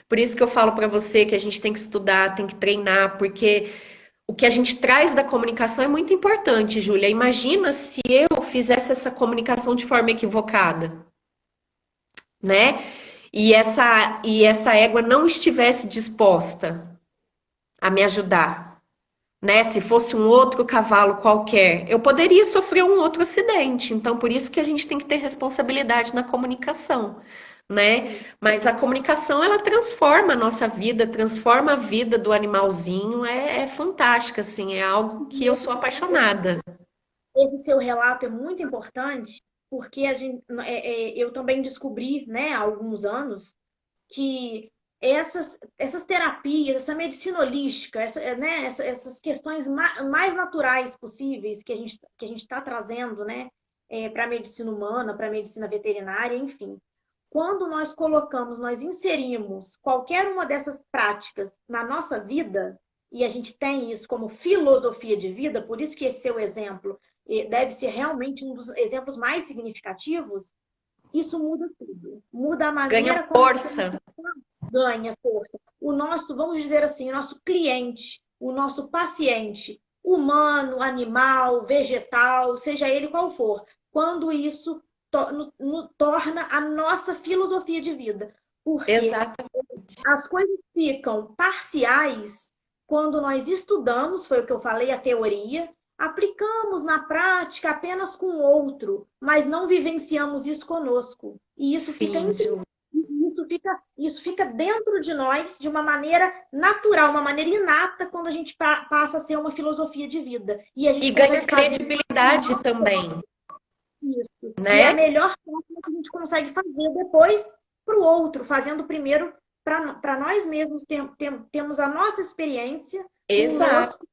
Por isso que eu falo para você que a gente tem que estudar, tem que treinar, porque o que a gente traz da comunicação é muito importante, Júlia. Imagina se eu fizesse essa comunicação de forma equivocada, né? E essa égua não estivesse disposta a me ajudar, né? Se fosse um outro cavalo qualquer, eu poderia sofrer um outro acidente. Então, por isso que a gente tem que ter responsabilidade na comunicação, né? Sim. Mas a comunicação, ela transforma a nossa vida, transforma a vida do animalzinho. É fantástica, assim, é algo que eu sou apaixonada. Esse seu relato é muito importante, porque eu também descobri, né, há alguns anos, que essas terapias, essa medicina holística, essas questões mais naturais possíveis que a gente está trazendo, né, para a medicina humana, para a medicina veterinária, enfim. Quando nós colocamos, nós inserimos qualquer uma dessas práticas na nossa vida, e a gente tem isso como filosofia de vida, por isso que esse seu exemplo deve ser realmente um dos exemplos mais significativos, isso muda tudo. Muda a Ganha maneira como força. ganha força. O nosso, vamos dizer assim, o nosso cliente, o nosso paciente, humano, animal, vegetal, seja ele qual for, quando isso torna a nossa filosofia de vida. Porque Exatamente. as coisas ficam parciais quando nós estudamos, foi o que eu falei, a teoria, aplicamos na prática apenas com o outro, mas não vivenciamos isso conosco. E Sim, Ju. isso fica dentro de nós de uma maneira natural, uma maneira inata, quando a gente passa a ser uma filosofia de vida. E a E gente ganha consegue fazer credibilidade também, isso. E é a né? melhor forma que a gente consegue fazer depois para o outro, fazendo primeiro para nós mesmos, temos a nossa experiência Exato. conosco,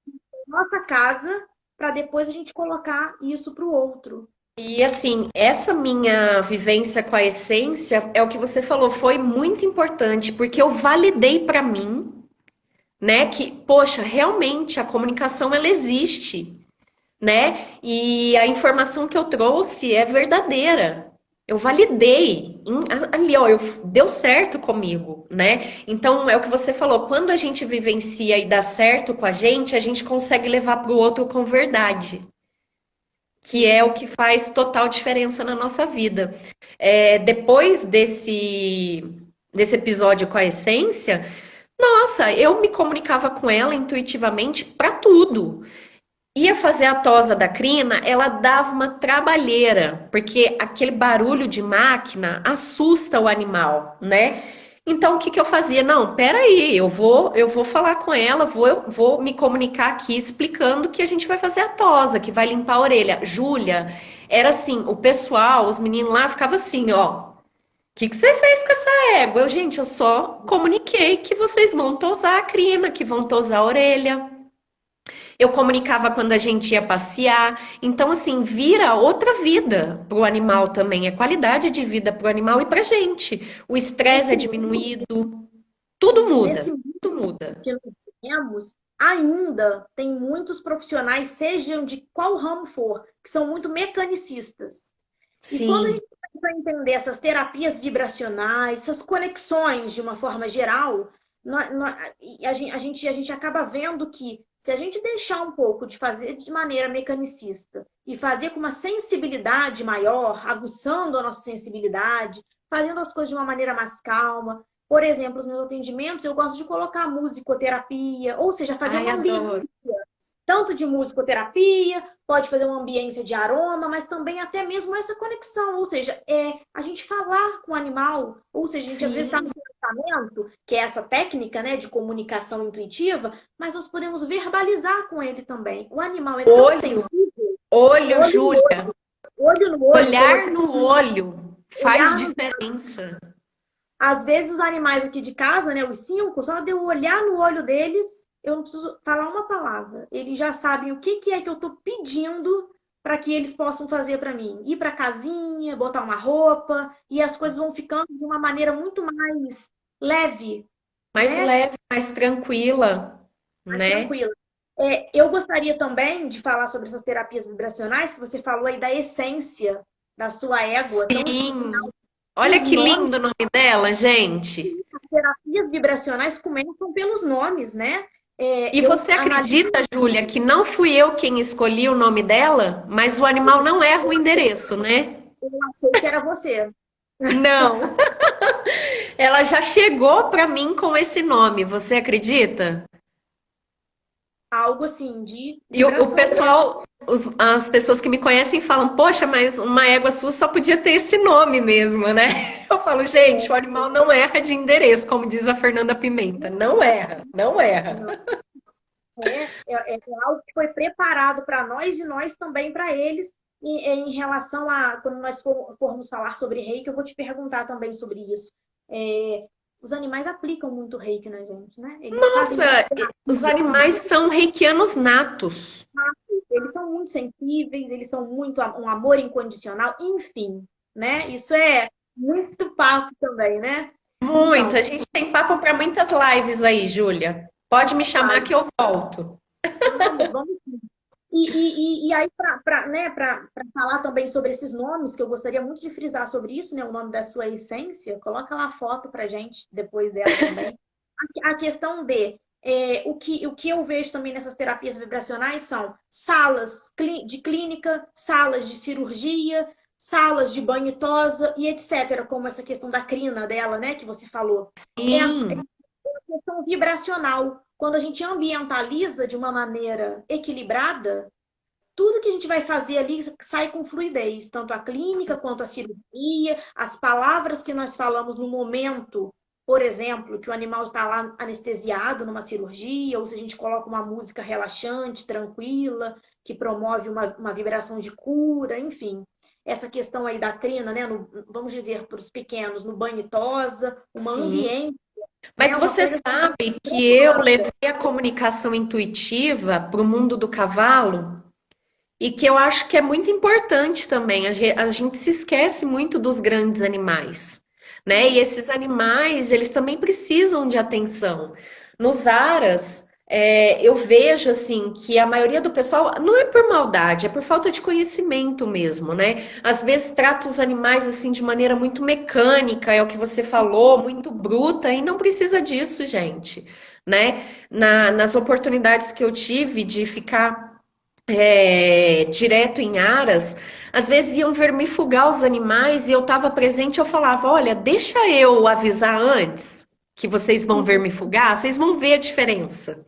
nossa casa, para depois a gente colocar isso para o outro. E assim, essa minha vivência com a essência é o que você falou, foi muito importante, porque eu validei para mim, né, que, poxa, realmente a comunicação ela existe, né? E a informação que eu trouxe é verdadeira. Eu validei. Ali, ó, deu certo comigo, né? Então, é o que você falou, quando a gente vivencia e dá certo com a gente consegue levar para o outro com verdade, que é o Sim. que faz total diferença na nossa vida. É, depois desse episódio com a essência, nossa, eu me comunicava com ela intuitivamente para tudo. Ia fazer a tosa da crina, ela dava uma trabalheira, porque aquele barulho de máquina assusta o animal, né? Então, o que que eu fazia? Não, peraí, eu vou falar com ela, eu vou me comunicar aqui explicando que a gente vai fazer a tosa, que vai limpar a orelha. Júlia, era assim, o pessoal, os meninos lá, ficava assim, ó. O que que você fez com essa égua? Gente, eu só comuniquei que vocês vão tosar a crina, que vão tosar a orelha. Eu comunicava quando a gente ia passear. Então, assim, vira outra vida para o animal também. É qualidade de vida para o animal e para a gente. O estresse é Nesse diminuído, tudo muda, nesse mundo tudo muda. que nós temos, ainda tem muitos profissionais, sejam de qual ramo for, que são muito mecanicistas. E quando a Sim, gente começa a entender essas terapias vibracionais, essas conexões de uma forma geral, a gente acaba vendo que se a gente deixar um pouco de fazer de maneira mecanicista e fazer com uma sensibilidade maior, aguçando a nossa sensibilidade, fazendo as coisas de uma maneira mais calma. Por exemplo, nos meus atendimentos, eu gosto de colocar musicoterapia, ou seja, fazer ai, um ambiente adoro. tanto de musicoterapia, pode fazer uma ambiência de aroma, mas também até mesmo essa conexão, ou seja, a gente falar com o animal, ou seja, a gente às vezes está no Sim. pensamento, que é essa técnica, né, de comunicação intuitiva, mas nós podemos verbalizar com ele também. O animal é tão Olho, sensível, olho, olho no Júlia. olho, no olho, Olhar colocar, no olho faz olhar no... diferença. Às vezes os animais aqui de casa, né, os cinco, só de eu olhar no olho deles, eu não preciso falar uma palavra. Eles já sabem o que é que eu estou pedindo para que eles possam fazer para mim. Ir para casinha, botar uma roupa, e as coisas vão ficando de uma maneira muito mais leve, Mais né? leve, mais tranquila, Mais né? tranquila. Eu gostaria também de falar sobre essas terapias vibracionais, que você falou aí da essência da sua égua, tão Sim. Olha os que nomes. lindo o nome dela, gente. As terapias vibracionais começam pelos nomes, né? E Eu você analiso, acredita, Júlia, que não fui eu quem escolhi o nome dela, mas o animal não erra o endereço, né? eu achei que era você. Não. Ela já chegou para mim com esse nome, você acredita? Algo assim de E o vibração mesmo. pessoal, as pessoas que me conhecem falam, poxa, mas uma égua sua só podia ter esse nome mesmo, né? Eu falo, gente, o animal não erra de endereço, como diz a Fernanda Pimenta. Não erra, não erra. Não, é algo que foi preparado para nós e nós também para eles. Em relação a, quando nós formos falar sobre reiki, eu vou te perguntar também sobre isso. É, os animais aplicam muito reiki na gente, né? Eles sabem muito Nossa, os animais são reikianos natos. eles são muito sensíveis, eles são muito um amor incondicional, enfim, né? Isso é muito papo também, né? Muito. Então, A gente tem papo para muitas lives aí, Júlia. Pode me chamar live, que eu volto. vamos sim. E aí, né, para falar também sobre esses nomes, que eu gostaria muito de frisar sobre isso, né? O nome da sua essência, coloca lá a foto pra gente depois dela também. A questão o que eu vejo também nessas terapias vibracionais são salas de clínica, salas de cirurgia, salas de banho e tosa e etc., como essa questão da crina dela, né, que você falou. É a Sim, questão vibracional. Quando a gente ambientaliza de uma maneira equilibrada, tudo que a gente vai fazer ali sai com fluidez, tanto a clínica quanto a cirurgia, as palavras que nós falamos no momento, por exemplo, que o animal está lá anestesiado numa cirurgia, ou se a gente coloca uma música relaxante, tranquila, que promove uma vibração de cura, enfim. Essa questão aí da crina, né? Vamos dizer, para os pequenos, no banho e tosa, uma sim. ambiente, Mas né? Uma você coisa sabe que eu levei a comunicação intuitiva para o mundo do cavalo e que eu acho que é muito importante também. A gente se esquece muito dos grandes animais, né? E esses animais, eles também precisam de atenção. Nos aras, eu vejo assim que a maioria do pessoal não é por maldade, é por falta de conhecimento mesmo, né? Às vezes trata os animais assim de maneira muito mecânica, é o que você falou, muito bruta, e não precisa disso, gente, né? Nas oportunidades que eu tive de ficar direto em aras, às vezes iam vermifugar os animais e eu estava presente, eu falava, olha, deixa eu avisar antes que vocês vão vermifugar, vocês vão ver a diferença.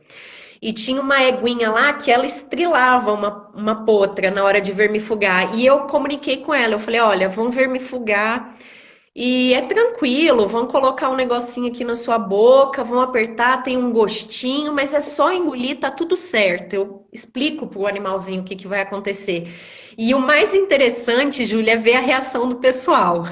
E tinha uma eguinha lá que ela estrilava uma potra na hora de vermifugar. E eu comuniquei com ela, eu falei, olha, vão vermifugar e é tranquilo, vão colocar um negocinho aqui na sua boca, vão apertar, tem um gostinho, mas é só engolir, tá tudo certo. Eu explico pro animalzinho o que que vai acontecer. E o mais interessante, Júlia, é ver a reação do pessoal.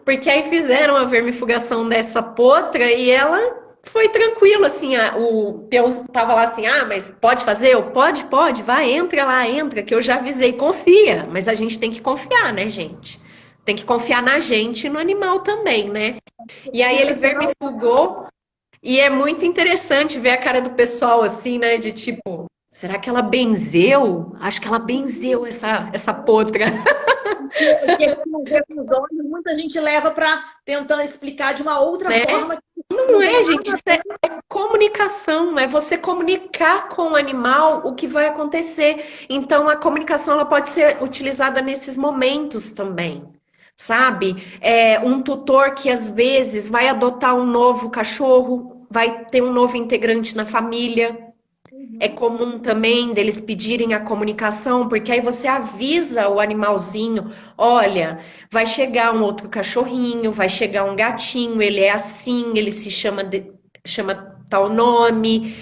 Porque aí fizeram a vermifugação dessa potra e ela foi tranquila, assim, o Peus tava lá assim, ah, mas pode fazer? Eu, pode, vai, entra lá, entra, que eu já avisei, confia. Mas a gente tem que confiar, né, gente? Tem que confiar na gente e no animal também, né? E aí ele vibracional. vermifugou e é muito interessante ver a cara do pessoal assim, né, de tipo, será que ela benzeu? Acho que ela benzeu essa potra. O que a gente não vê com os olhos, muita gente leva para tentando explicar de uma outra Né? forma que Não não tem é, gente, nada isso é comunicação, é você comunicar com o animal o que vai acontecer. Então, a comunicação ela pode ser utilizada nesses momentos também, sabe? Um tutor que às vezes vai adotar um novo cachorro, vai ter um novo integrante na família. É Uhum, comum também deles pedirem a comunicação, porque aí você avisa o animalzinho: olha, vai chegar um outro cachorrinho, vai chegar um gatinho, ele é assim, ele se chama, chama tal nome,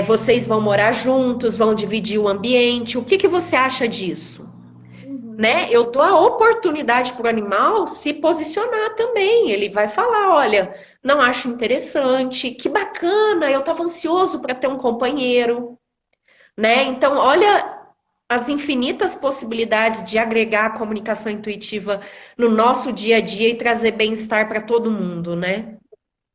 vocês vão morar juntos, vão dividir o ambiente. O que que você acha disso? uhum. Né? Eu dou a oportunidade para o animal se posicionar também. Ele vai falar: olha, não acho interessante, que bacana, eu estava ansioso para ter um companheiro, né? Então, olha as infinitas possibilidades de agregar a comunicação intuitiva no nosso dia a dia e trazer bem-estar para todo mundo, né?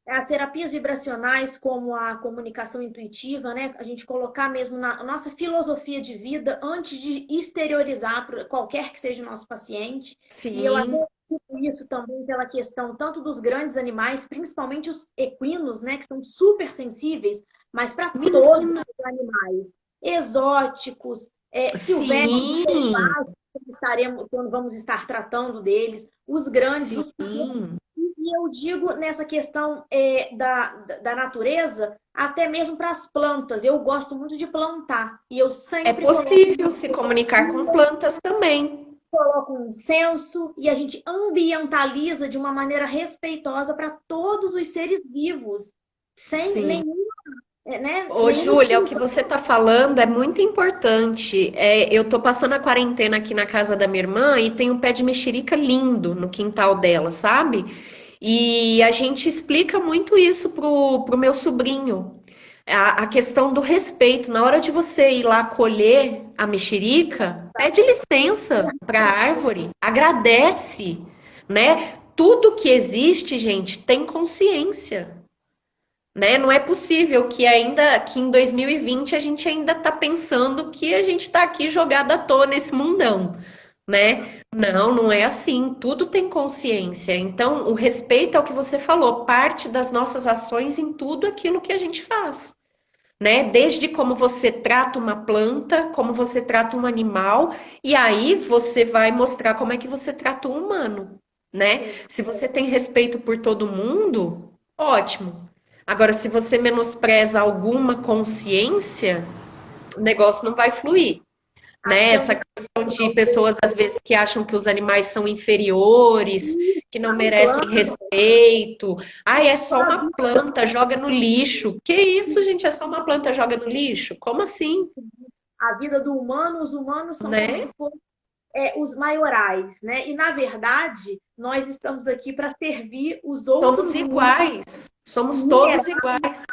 As terapias vibracionais, como a comunicação intuitiva, né? A gente colocar mesmo na nossa filosofia de vida antes de exteriorizar para qualquer que seja o nosso paciente. E eu até Sim, digo isso também pela questão tanto dos grandes animais, principalmente os equinos, né? Que são super sensíveis, mas para todos menina, os animais, exóticos, silvestres, sim, estaremos, quando vamos estar tratando deles, os grandes, os sim. e eu digo nessa questão da natureza, até mesmo para as plantas. Eu gosto muito de plantar. E eu É sempre possível se comunicar com plantas também. coloco um incenso e a gente ambientaliza de uma maneira respeitosa para todos os seres vivos, sem Sim. nenhum, Ô, nenhuma Júlia, o que exclusão. você está falando é muito importante. Eu estou passando a quarentena aqui na casa da minha irmã e tem um pé de mexerica lindo no quintal dela, sabe? E a gente explica muito isso pro meu sobrinho. A questão do respeito. Na hora de você ir lá colher a mexerica, pede licença para a árvore, agradece, né? Tudo que existe, gente, tem consciência, né? Não é possível que ainda que em 2020 a gente ainda está pensando que a gente está aqui jogado à toa nesse mundão, né? Não, não é assim. Tudo tem consciência. Então, o respeito é o que você falou, parte das nossas ações em tudo aquilo que a gente faz, né? Desde como você trata uma planta, como você trata um animal, e aí você vai mostrar como é que você trata um humano, né? Se você tem respeito por todo mundo, ótimo. Agora, se você menospreza alguma consciência, o negócio não vai fluir, né? Essa Achando questão de pessoas às vezes que acham que os animais são inferiores, que que não a merecem planta, respeito. Ai, é só a uma planta, joga no lixo. Que isso, gente? É só uma planta, joga no lixo? Como assim? vida do humano, os humanos são como Né? se fossem os maiorais, né? E na verdade, nós estamos aqui para servir os Somos outros iguais. Somos todos minerais iguais.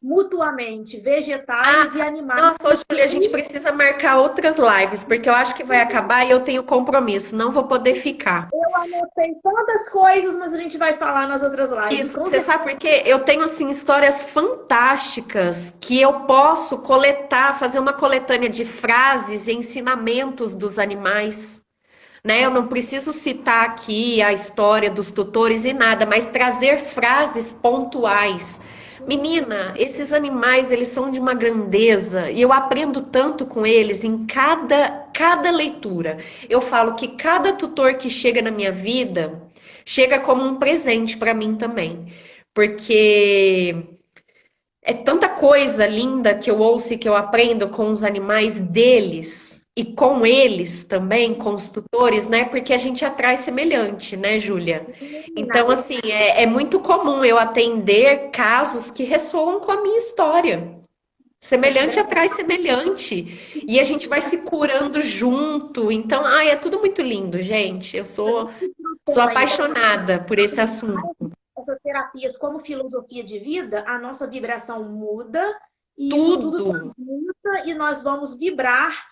mutuamente, vegetais e Ah, animais. nossa, hoje, Julia, a gente precisa marcar outras lives, porque eu acho que vai acabar e eu tenho compromisso, não vou poder ficar. Eu anotei tantas coisas, mas a gente vai falar nas outras lives, Isso, com você certeza. sabe por quê? Eu tenho assim histórias fantásticas que eu posso coletar, fazer uma coletânea de frases e ensinamentos dos animais, né? Eu não preciso citar aqui a história dos tutores e nada, mas trazer frases pontuais. Menina, esses animais, eles são de uma grandeza e eu aprendo tanto com eles em cada leitura. Eu falo que cada tutor que chega na minha vida chega como um presente para mim também, porque é tanta coisa linda que eu ouço e que eu aprendo com os animais deles e com eles também, com os tutores, né? Porque a gente atrai semelhante, né, Júlia? Então, assim, é muito comum eu atender casos que ressoam com a minha história. É Semelhante verdade. atrai semelhante. E a gente vai se curando junto. Então, ai, é tudo muito lindo, gente. Eu sou Então, aí, apaixonada por esse assunto. essas terapias como filosofia de vida, a nossa vibração muda e isso tudo Tudo. transmuta e nós vamos vibrar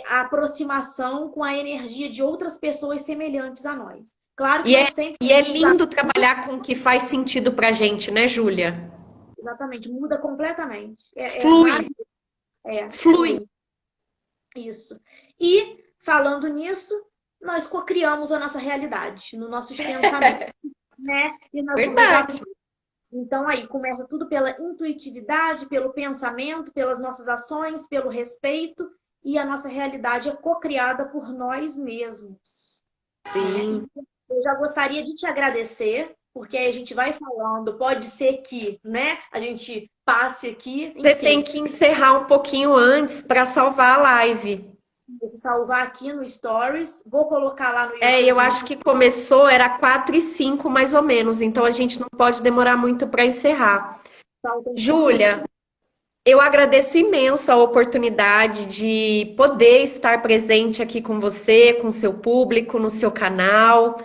a aproximação com a energia de outras pessoas semelhantes a nós. Claro que E é, nós sempre e é lindo trabalhar com o que faz sentido pra gente, né, Júlia? exatamente muda completamente. É Flui, maravilhoso, flui. flui isso. E falando nisso, nós cocriamos a nossa realidade nos nossos pensamentos, né? E nas nossas Verdade. ações. Então, aí começa tudo pela intuitividade, pelo pensamento, pelas nossas ações, pelo respeito, e a nossa realidade é cocriada por nós mesmos. Né? E Sim. eu já gostaria de te agradecer, porque aí a gente vai falando, pode ser que, né, a gente passe aqui, Você tem enfim. que encerrar um pouquinho antes para salvar a live. Deixa eu salvar aqui no Stories, vou colocar lá no É, eu YouTube. acho que começou, era 4:05 mais ou menos, então a gente não pode demorar muito para encerrar. Faltam 5 minutos. Júlia, eu agradeço imenso a oportunidade de poder estar presente aqui com você, com seu público, no seu canal,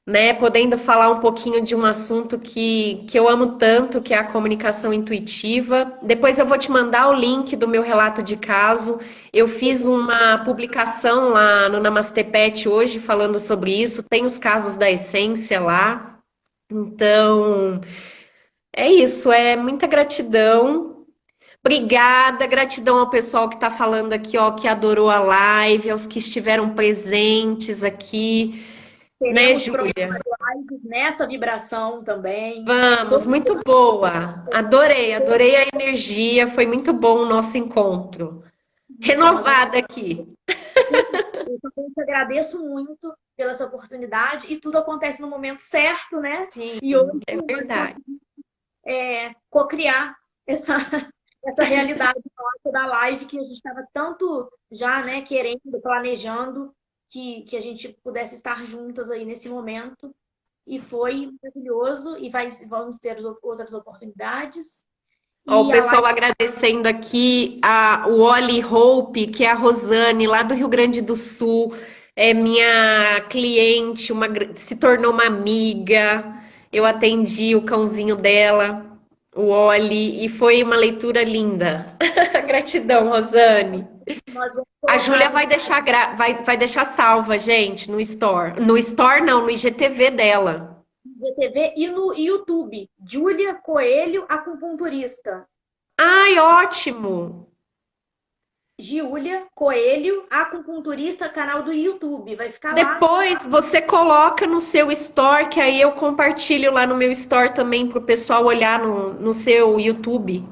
né? Podendo falar um pouquinho de um assunto que eu amo tanto, que é a comunicação intuitiva. Depois eu vou te mandar o link do meu relato de caso. Eu fiz uma publicação lá no Namastê Pet hoje falando sobre isso. Tem os casos da essência lá. Então, é isso, é muita gratidão. Obrigada, gratidão ao pessoal que está falando aqui, ó, que adorou a live, aos que estiveram presentes aqui, né, Teremos Júlia? próximas lives nessa vibração também. Vamos, muito boa. Adorei, adorei a energia, foi muito bom o nosso encontro. Isso, nós vamos. Renovada aqui. Sim, eu também te agradeço muito pela essa oportunidade e tudo acontece no momento certo, né? Sim, E hoje é nós verdade. cocriar essa, essa realidade nossa da live que a gente estava tanto já, né, querendo, planejando que a gente pudesse estar juntas aí nesse momento. E foi maravilhoso e vamos ter outras oportunidades. Ó, o E a pessoal live agradecendo aqui o Oli Hope, que é a Rosane, lá do Rio Grande do Sul, é minha cliente, se tornou uma amiga. Eu atendi o cãozinho dela, o Oli, e foi uma leitura linda. Gratidão, Rosane. nós vamos A colocar Júlia no vai deixar salva, gente, no Store. No Store, não, no IGTV dela. GTV e no YouTube. Júlia Coelho, acupunturista. Ai, ótimo! Giulia Coelho, acupunturista, canal do YouTube. Vai ficar lá. Depois você coloca no seu store, que aí eu compartilho lá no meu store também para o pessoal olhar no seu YouTube. E se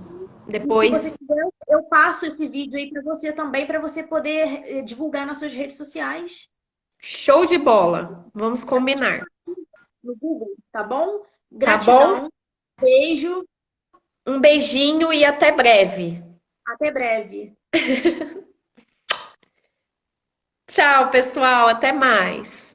você Depois, quiser, eu passo esse vídeo aí para você também, para você poder divulgar nas suas redes sociais, show de bola. Vamos combinar. no Google, tá bom? Tá bom? Gratidão, beijo, Um beijinho e até breve. até breve. Tchau, pessoal. Até mais.